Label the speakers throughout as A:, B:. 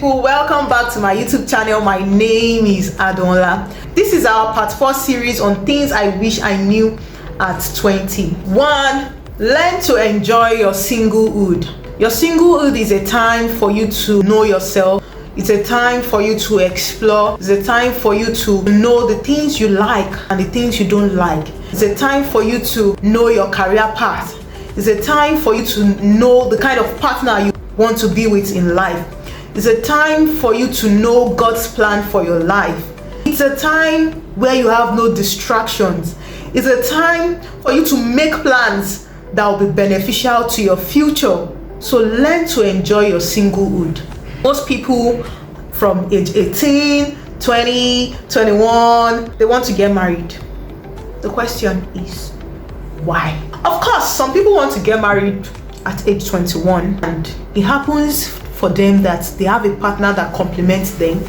A: people, welcome back to my YouTube channel. My name is Adunola. This is our part 4 series on things I wish I knew at 20. 1. Learn to enjoy your singlehood. Your singlehood is a time for you to know yourself. It's a time for you to explore. It's a time for you to know the things you like and the things you don't like. It's a time for you to know your career path. It's a time for you to know the kind of partner you want to be with in life. It's a time for you to know God's plan for your life. It's a time where you have no distractions. It's a time for you to make plans that will be beneficial to your future. So learn to enjoy your singlehood. Most people from age 18, 20, 21, they want to get married. The question is, why? Of course, some people want to get married at age 21, and it happens for them that they have a partner that complements them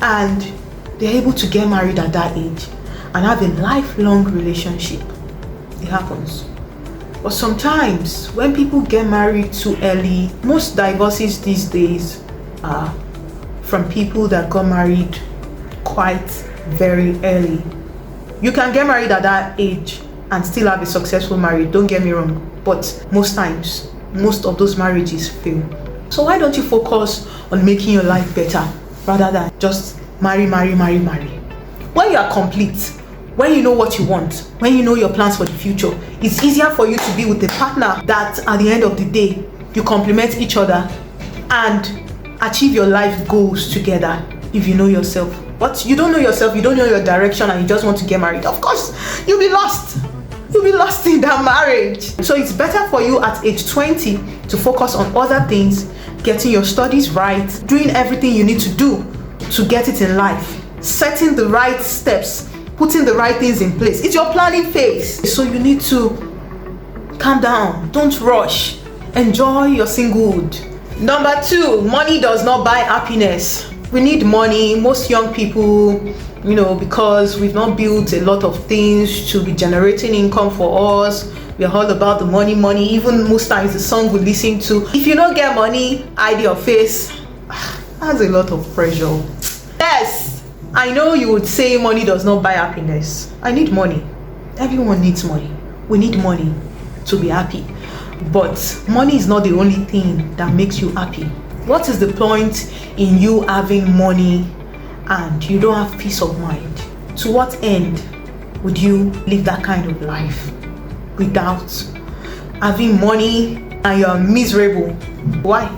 A: and they're able to get married at that age and have a lifelong relationship. It happens. But sometimes when people get married too early, most divorces these days are from people that got married quite very early. You can get married at that age and still have a successful marriage, don't get me wrong, but most times, most of those marriages fail. So why don't you focus on making your life better rather than just marry? When you are complete, when you know what you want, when you know your plans for the future, it's easier for you to be with a partner that at the end of the day, you complement each other and achieve your life goals together if you know yourself. But you don't know yourself, you don't know your direction, and you just want to get married. Of course, you'll be lost. You'll be lost in that marriage. So it's better for you at age 20 to focus on other things, getting your studies right, doing everything you need to do to get it in life, setting the right steps, putting the right things in place. It's your planning phase. So you need to calm down, don't rush, enjoy your singlehood. Number 2, money does not buy happiness. We need money. Most young people, because we've not built a lot of things to be generating income for us, we're all about the money. Even most times the song we listen to, if you don't get money, hide your face. That's a lot of pressure. Yes, I know you would say money does not buy happiness. I need money. Everyone needs money. We need money to be happy. But money is not the only thing that makes you happy. What is the point in you having money and you don't have peace of mind? To what end would you live that kind of life without having money and you're miserable? Why?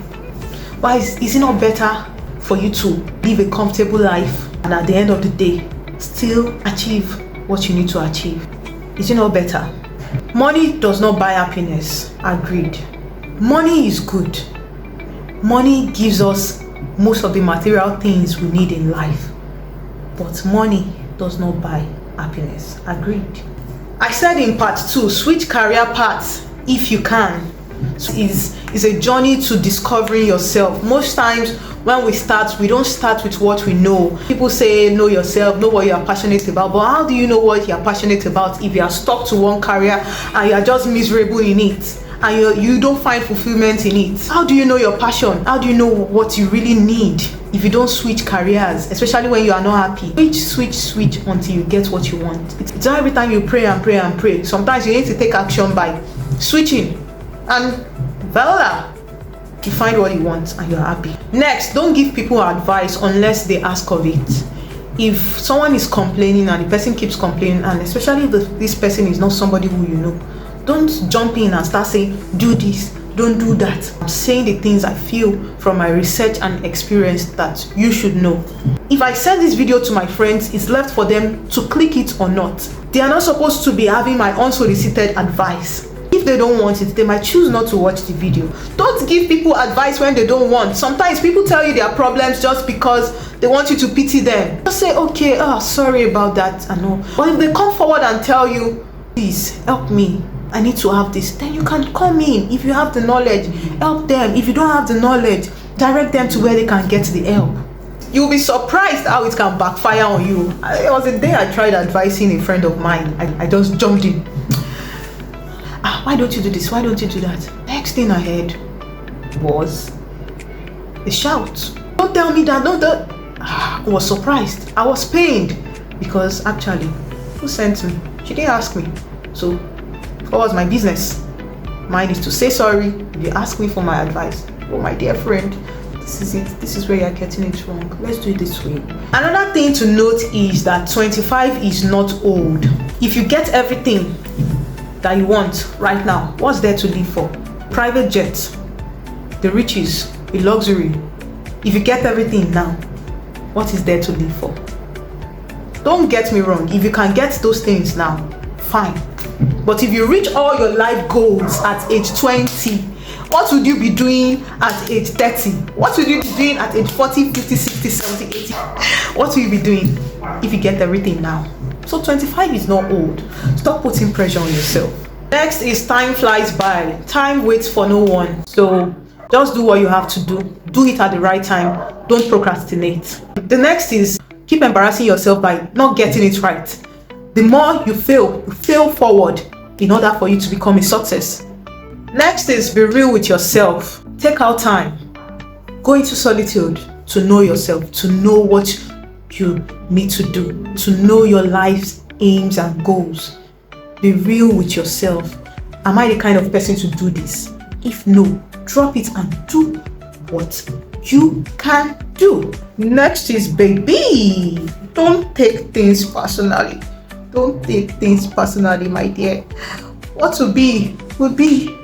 A: Is it not better for you to live a comfortable life and at the end of the day still achieve what you need to achieve? Is it not better? Money does not buy happiness. Agreed. Money is good. Money gives us most of the material things we need in life. But money does not buy happiness. Agreed. I said in part 2, switch career paths if you can. So it's a journey to discovering yourself. Most times when we start, we don't start with what we know. People say know yourself, know what you are passionate about. But how do you know what you are passionate about if you are stuck to one career and you are just miserable in it and you don't find fulfillment in it? How do you know your passion? How do you know what you really need if you don't switch careers, especially when you are not happy? Switch until you get what you want. It's not every time you pray and pray. Sometimes you need to take action by switching, and voila, you find what you want and you're happy. Next, don't give people advice unless they ask of it. If someone is complaining and the person keeps complaining, and especially if this person is not somebody who you know, don't jump in and start saying do this, don't do that. I'm saying the things I feel from my research and experience that you should know. If I send this video to my friends, it's left for them to click it or not. They are not supposed to be having my unsolicited advice. If they don't want it, they might choose not to watch the video. Don't give people advice when they don't want. Sometimes people tell you their problems just because they want you to pity them. Just say, okay, sorry about that, I know. But if they come forward and tell you, please help me, I need to have this, then you can come in. If you have the knowledge, help them. If you don't have the knowledge, direct them to where they can get the help. You'll be surprised how it can backfire on you. It was a day I tried advising a friend of mine. I just jumped in. Why don't you do this? Why don't you do that? Next thing I heard was a shout. Don't tell me that. I was surprised. I was pained because actually, who sent me? She didn't ask me. So, what was my business? Mine is to say sorry. You ask me for my advice. Oh, my dear friend, this is it. This is where you're getting it wrong. Let's do it this way. Another thing to note is that 25 is not old. If you get everything that you want right now, what's there to live for? Private jets, the riches, the luxury. If you get everything now, what is there to live for? Don't get me wrong. If you can get those things now, fine. But if you reach all your life goals at age 20, what would you be doing at age 30? What would you be doing at age 40, 50, 60, 70, 80? What will you be doing if you get everything now? So 25 is not old. Stop putting pressure on yourself. Next is time flies by. Time waits for no one. So just do what you have to do. Do it at the right time. Don't procrastinate. The next is keep embarrassing yourself by not getting it right. The more you fail forward in order for you to become a success. Next is be real with yourself. Take out time. Go into solitude to know yourself, to know what you need to do, to know your life's aims and goals. Be real with yourself. Am I the kind of person to do this? If no, drop it and do what you can do. Next is baby. Don't take things personally. Don't take things personally, my dear. What will be, will be.